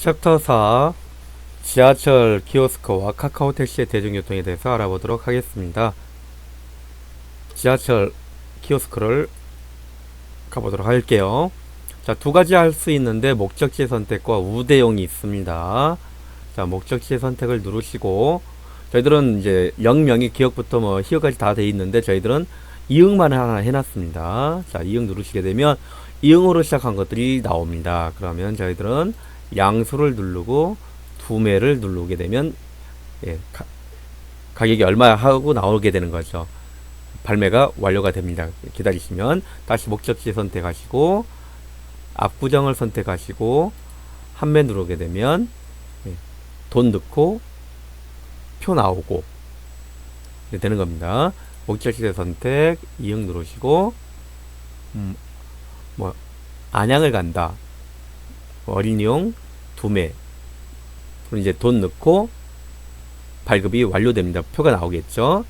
챕터 4 지하철 키오스크와 카카오 택시의 대중교통에 대해서 알아보도록 하겠습니다. 지하철 키오스크를 가보도록 할게요. 자, 두 가지 할 수 있는데 목적지 선택과 우대용이 있습니다. 자, 목적지 선택을 누르시고 저희들은 이제 영명이 기억부터 뭐 희역까지 다 돼 있는데 저희들은 이응만 하나 해놨습니다. 자, 이응 누르시게 되면 이응으로 시작한 것들이 나옵니다. 그러면 저희들은 양수를 누르고 두매를 누르게 되면 가격이 얼마 하고 나오게 되는 거죠. 발매가 완료가 됩니다. 기다리시면 다시 목적지 선택하시고 압구정을 선택하시고 한매 누르게 되면 돈 넣고 표 나오고 되는 겁니다. 목적지 선택 이응 누르시고 뭐 안양을 간다 어린이용 두매 그럼 이제 돈 넣고 발급이 완료됩니다. 표가 나오겠죠.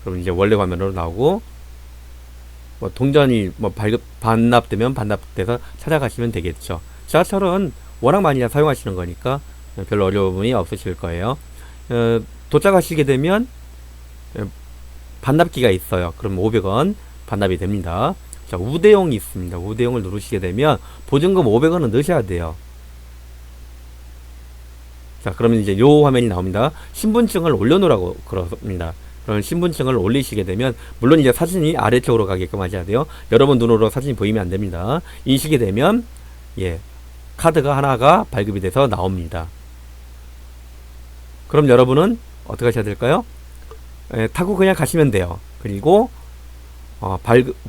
그럼 이제 원래 화면으로 나오고 뭐 동전이 뭐 발급 반납되면 반납돼서 찾아가시면 되겠죠. 지하철은 워낙 많이 사용하시는 거니까 별로 어려움이 없으실 거예요. 도착하시게 되면 반납기가 있어요. 그럼 500원 반납이 됩니다. 자, 우대용이 있습니다. 우대용을 누르시게 되면 보증금 500원은 넣으셔야 돼요. 자, 그러면 이제 요 화면이 나옵니다. 신분증을 올려놓으라고 그럽니다. 그럼 신분증을 올리시게 되면 물론 이제 사진이 아래쪽으로 가게끔 하셔야 돼요. 여러분 눈으로 사진이 보이면 안 됩니다. 인식이 되면 카드가 하나가 발급이 돼서 나옵니다. 그럼 여러분은 어떻게 하셔야 될까요? 타고 그냥 가시면 돼요. 그리고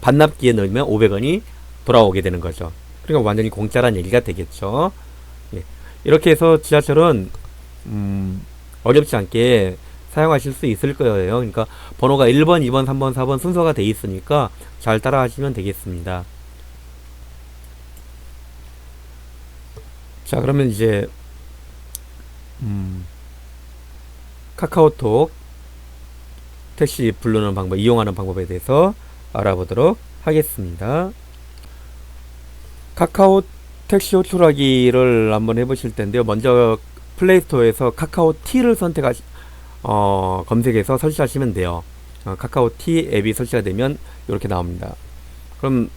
반납기에 넣으면 500원이 돌아오게 되는 거죠. 그러니까 완전히 공짜란 얘기가 되겠죠. 이렇게 해서 지하철은 어렵지 않게 사용하실 수 있을 거예요. 그러니까 번호가 1번, 2번, 3번, 4번 순서가 돼 있으니까 잘 따라 하시면 되겠습니다. 자, 그러면 이제 카카오톡 택시 부르는 방법, 이용하는 방법에 대해서 알아보도록 하겠습니다. 카카오 택시 호출하기를 한번 해보실 텐데요. 먼저 플레이스토어에서 카카오 T를 검색해서 설치하시면 돼요. 카카오 T 앱이 설치가 되면 이렇게 나옵니다. 그럼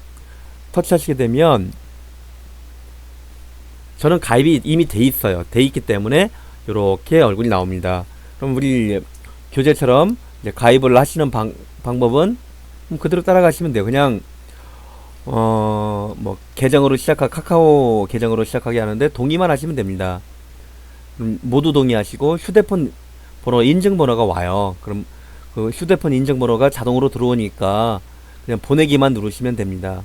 터치하시게 되면 저는 가입이 이미 돼 있어요. 돼 있기 때문에 이렇게 얼굴이 나옵니다. 그럼 우리 교재처럼 이제 가입을 하시는 방법은 그대로 따라가시면 돼요. 그냥 뭐 계정으로 카카오 계정으로 시작하게 하는데 동의만 하시면 됩니다. 모두 동의하시고 휴대폰 번호 인증번호가 와요. 그럼 그 휴대폰 인증번호가 자동으로 들어오니까 그냥 보내기만 누르시면 됩니다.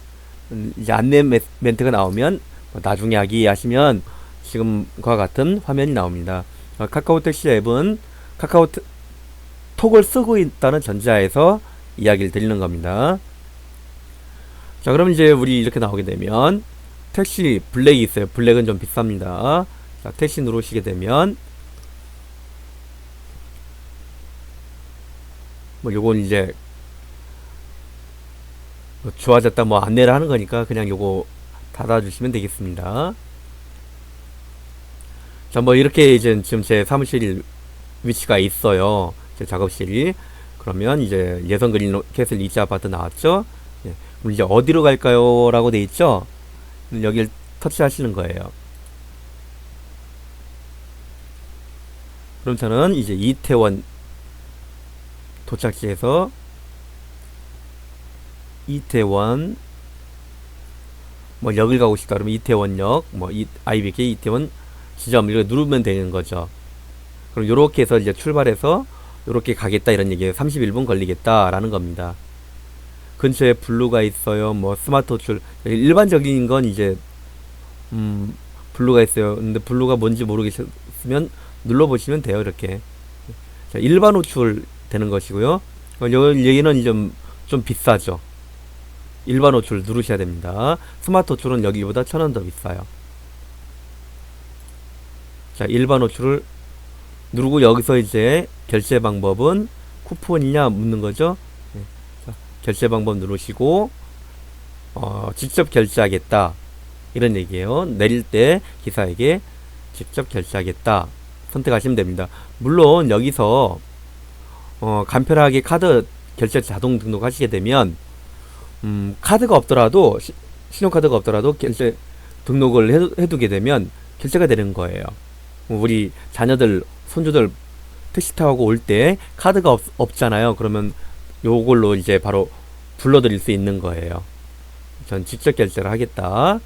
이제 안내 멘트가 나오면 나중에 하기 하시면 지금과 같은 화면이 나옵니다. 카카오 택시 앱은 카카오톡을 쓰고 있다는 전제하에서 이야기를 드리는 겁니다. 자, 그럼 이제 우리 이렇게 나오게 되면 택시 블랙이 있어요. 블랙은 좀 비쌉니다. 자, 택시 누르시게 되면 뭐 요건 이제 좋아졌다 뭐 안내를 하는 거니까 그냥 요거 닫아주시면 되겠습니다. 자, 뭐 이렇게 이제 지금 제 사무실 위치가 있어요. 제 작업실이. 그러면 이제 예성 그린 캐슬 이지 아파트 나왔죠. 그럼 이제 어디로 갈까요? 라고 돼 있죠. 여기를 터치하시는 거예요. 그럼 저는 이제 이태원 도착지에서 이태원 뭐 역을 가고 싶다 그러면 이태원역 뭐 IBK 이태원 지점 이렇게 누르면 되는 거죠. 그럼 요렇게 해서 이제 출발해서 요렇게 가겠다 이런 얘기예요. 31분 걸리겠다 라는 겁니다. 근처에 블루가 있어요. 뭐 스마트 호출 일반적인 건 이제 블루가 있어요. 근데 블루가 뭔지 모르겠으면 눌러보시면 돼요. 이렇게 자, 일반 호출 되는 것이고요. 여기는 좀 비싸죠. 일반 호출 누르셔야 됩니다. 스마트 호출은 여기보다 1,000원 더 비싸요. 자, 일반 호출을 누르고 여기서 이제 결제 방법은 쿠폰이냐 묻는 거죠. 자, 결제 방법 누르시고 직접 결제하겠다 이런 얘기예요. 내릴 때 기사에게 직접 결제하겠다 선택하시면 됩니다. 물론 여기서 간편하게 카드 결제 자동 등록하시게 되면 카드가 없더라도 신용카드가 없더라도 결제 등록을 해두게 되면 결제가 되는 거예요. 우리 자녀들 손주들 택시 타고 올 때 카드가 없잖아요. 그러면 요걸로 이제 바로 불러드릴 수 있는 거예요. 전 직접 결제를 하겠다.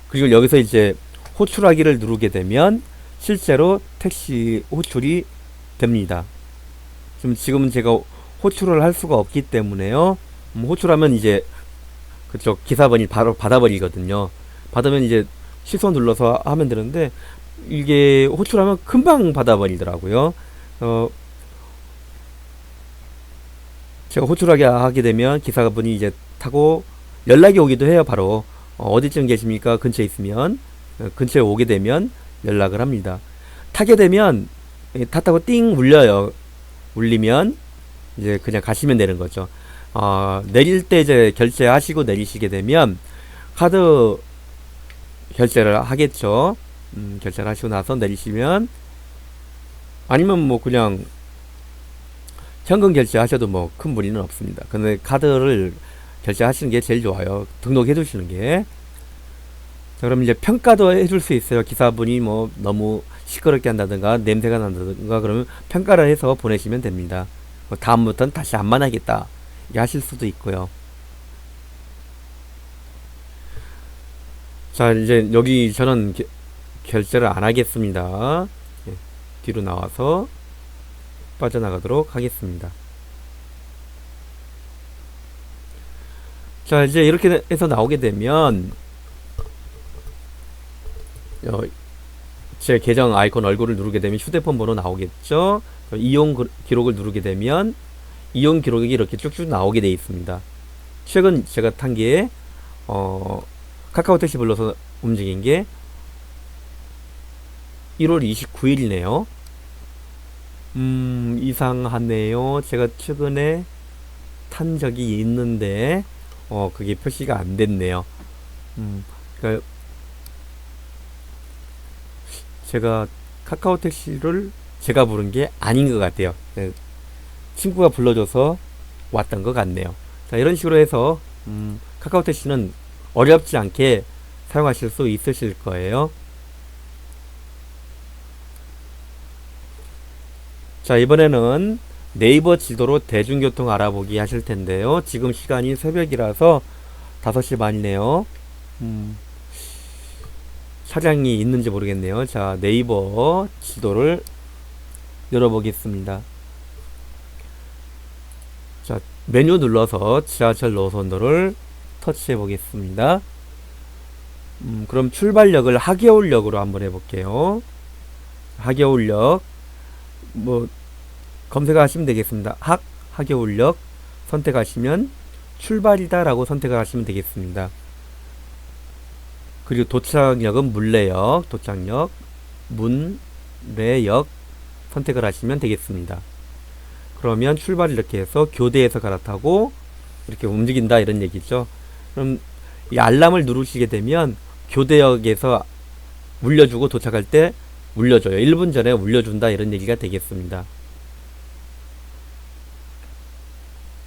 그리고 여기서 이제 호출하기를 누르게 되면 실제로 택시 호출이 됩니다. 지금은 제가 호출을 할 수가 없기 때문에요. 호출하면 이제 그쪽 기사분이 바로 받아버리거든요. 받으면 이제 취소 눌러서 하면 되는데 이게 호출하면 금방 받아버리더라고요. 제가 호출하게 하게 되면 기사분이 이제 타고 연락이 오기도 해요. 바로 어디쯤 계십니까? 근처에 있으면 근처에 오게 되면 연락을 합니다. 타게 되면 탔다고 띵 울려요. 울리면 이제 그냥 가시면 되는 거죠. 내릴 때 이제 결제하시고 내리시게 되면 카드 결제를 하겠죠. 결제를 하시고 나서 내리시면, 아니면 뭐 그냥 현금 결제하셔도 뭐 큰 무리는 없습니다. 근데 카드를 결제하시는 게 제일 좋아요. 등록해 두시는 게. 자, 그럼 이제 평가도 해줄 수 있어요. 기사분이 뭐 너무 시끄럽게 한다든가 냄새가 난다든가 그러면 평가를 해서 보내시면 됩니다. 다음부터는 다시 안 만나겠다 이렇게 하실 수도 있고요. 자, 이제 여기 저는 결제를 안 하겠습니다. 뒤로 나와서 빠져나가도록 하겠습니다. 자, 이제 이렇게 해서 나오게 되면 제 계정 아이콘 얼굴을 누르게 되면 휴대폰 번호 나오겠죠. 이용 기록을 누르게 되면 이용 기록이 이렇게 쭉쭉 나오게 되어 있습니다. 최근 제가 탄 게 카카오 택시 불러서 움직인 게 1월 29일이네요. 이상하네요. 제가 최근에 탄 적이 있는데 그게 표시가 안 됐네요. 그러니까 제가 카카오 택시를 제가 부른 게 아닌 것 같아요. 친구가 불러줘서 왔던 것 같네요. 자, 이런 식으로 해서 카카오 택시는 어렵지 않게 사용하실 수 있으실 거예요. 자, 이번에는 네이버 지도로 대중교통 알아보기 하실 텐데요. 지금 시간이 새벽이라서 5시 반이네요. 차량이 있는지 모르겠네요. 자, 네이버 지도를 열어보겠습니다. 자, 메뉴 눌러서 지하철 노선도를 터치해 보겠습니다. 그럼 출발역을 하계울역으로 한번 해볼게요. 하계울역 뭐 검색하시면 되겠습니다. 하계울역 선택하시면 출발이다 라고 선택을 하시면 되겠습니다. 그리고 도착역은 물레역, 도착역, 문례역 선택을 하시면 되겠습니다. 그러면 출발을 이렇게 해서 교대에서 갈아타고 이렇게 움직인다 이런 얘기죠. 그럼 이 알람을 누르시게 되면 교대역에서 울려주고 도착할 때 울려줘요. 1분 전에 울려준다 이런 얘기가 되겠습니다.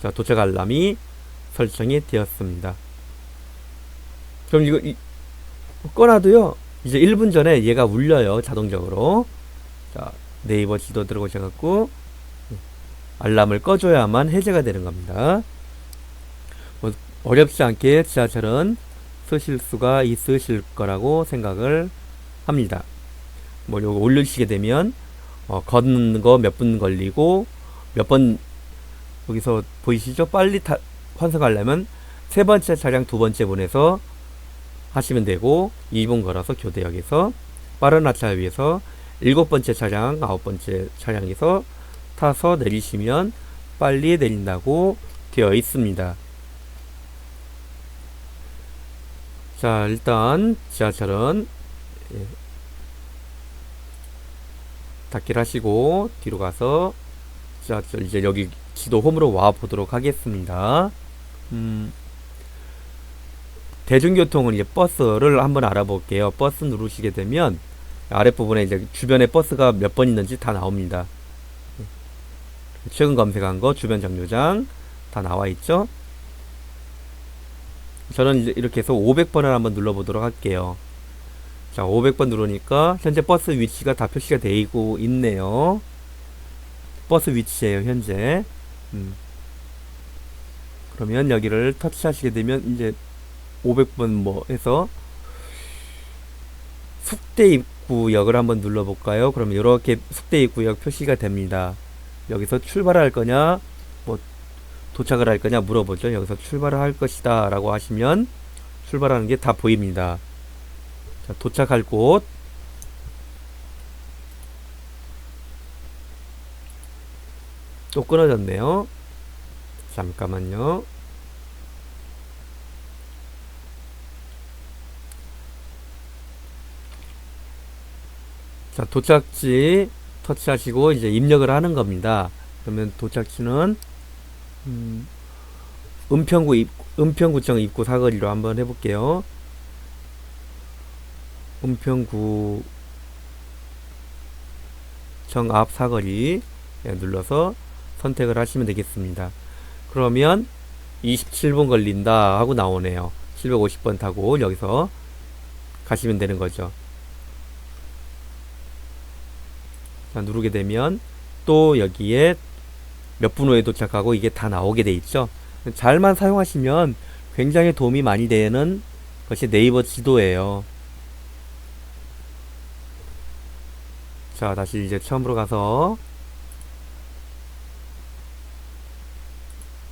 자, 도착 알람이 설정이 되었습니다. 그럼 이거 꺼놔도요 이제 1분 전에 얘가 울려요. 자동적으로. 자, 네이버 지도 들어오셔갖고 알람을 꺼줘야만 해제가 되는 겁니다. 뭐 어렵지 않게 지하철은 쓰실 수가 있으실 거라고 생각을 합니다. 뭐 요거 올리시게 되면 걷는 거 몇 분 걸리고 몇 번 여기서 보이시죠? 빨리 환승하려면 세 번째 차량 두 번째 분에서 하시면 되고 2분 걸어서 교대역에서 빠른 하차를 위해서 7번째 차량, 9번째 차량에서 타서 내리시면 빨리 내린다고 되어 있습니다. 자, 일단 지하철은 닫기를 하시고 뒤로 가서 지하철 이제 여기 지도 홈으로 와 보도록 하겠습니다. 대중교통은 이제 버스를 한번 알아볼게요. 버스 누르시게 되면 아랫부분에 이제 주변에 버스가 몇 번 있는지 다 나옵니다. 최근 검색한 거 주변 정류장 다 나와 있죠. 저는 이제 이렇게 해서 500번을 한번 눌러보도록 할게요. 자, 500번 누르니까 현재 버스 위치가 다 표시가 되고 있네요. 버스 위치예요, 현재. 그러면 여기를 터치하시게 되면 이제 500번 뭐 해서 숙대 입구역을 한번 눌러볼까요? 그러면 이렇게 숙대 입구역 표시가 됩니다. 여기서 출발할 거냐, 뭐 도착을 할 거냐 물어보죠. 여기서 출발을 할 것이다 라고 하시면 출발하는 게 다 보입니다. 자, 도착할 곳, 또 끊어졌네요. 잠깐만요. 자, 도착지 터치하시고 이제 입력을 하는 겁니다. 그러면 도착지는 은평구청 입구 사거리로 한번 해볼게요. 은평구청 앞 사거리 눌러서 선택을 하시면 되겠습니다. 그러면 27분 걸린다 하고 나오네요. 750번 타고 여기서 가시면 되는 거죠. 자, 누르게 되면 또 여기에 몇 분 후에 도착하고 이게 다 나오게 돼 있죠. 잘만 사용하시면 굉장히 도움이 많이 되는 것이 네이버 지도예요. 자, 다시 이제 처음으로 가서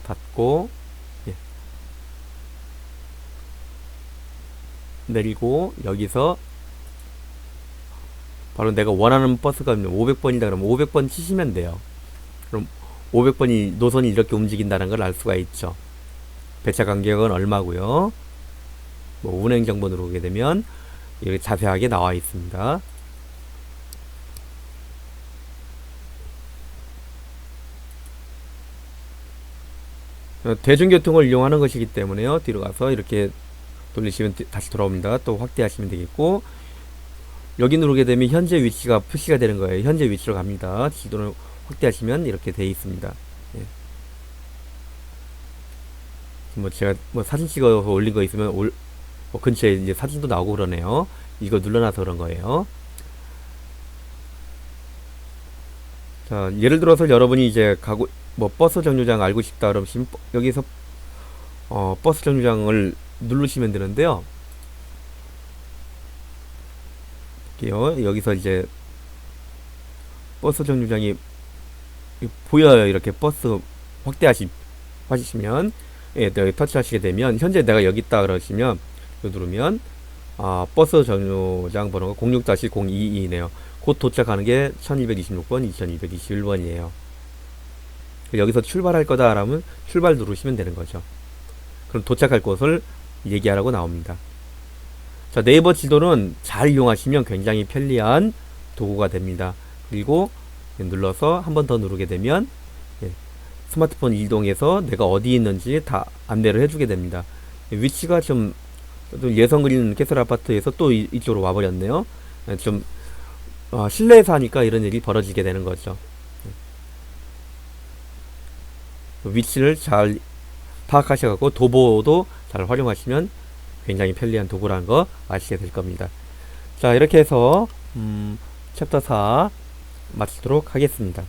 닫고, 예. 내리고 여기서 바로 내가 원하는 버스가 500번이다 그러면 500번 치시면 돼요. 그럼 500번이 노선이 이렇게 움직인다는 걸 알 수가 있죠. 배차 간격은 얼마고요. 뭐 운행 정보 누르게 되면 여기 자세하게 나와 있습니다. 대중교통을 이용하는 것이기 때문에요. 뒤로 가서 이렇게 돌리시면 다시 돌아옵니다. 또 확대하시면 되겠고, 여기 누르게 되면 현재 위치가 표시가 되는 거예요. 현재 위치로 갑니다. 지도를 확대하시면 이렇게 되어 있습니다. 예. 뭐 제가 뭐 사진 찍어서 올린 거 있으면 뭐 근처에 이제 사진도 나오고 그러네요. 이거 눌러놔서 그런 거예요. 자, 예를 들어서 여러분이 이제 가고 뭐 버스 정류장 알고 싶다 그러시면 여기서 버스 정류장을 누르시면 되는데요. 여기서 이제 버스 정류장이 보여요. 이렇게 버스 확대하시면 예, 여기 터치하시게 되면 현재 내가 여기 있다 그러시면 누르면 버스 정류장 번호가 06-022네요. 곧 도착하는 게 1226번, 2221번이에요. 여기서 출발할 거다 라면 출발 누르시면 되는 거죠. 그럼 도착할 곳을 얘기하라고 나옵니다. 자, 네이버 지도는 잘 이용하시면 굉장히 편리한 도구가 됩니다. 그리고 눌러서 한 번 더 누르게 되면 스마트폰 이동해서 내가 어디 있는지 다 안내를 해주게 됩니다. 위치가 좀 예성 그린 캐슬 아파트에서 또 이쪽으로 와버렸네요. 좀 실내에서 하니까 이런 일이 벌어지게 되는 거죠. 위치를 잘 파악하셔갖고 도보도 잘 활용하시면 굉장히 편리한 도구라는 거 아시게 될 겁니다. 자, 이렇게 해서 챕터 4 마치도록 하겠습니다.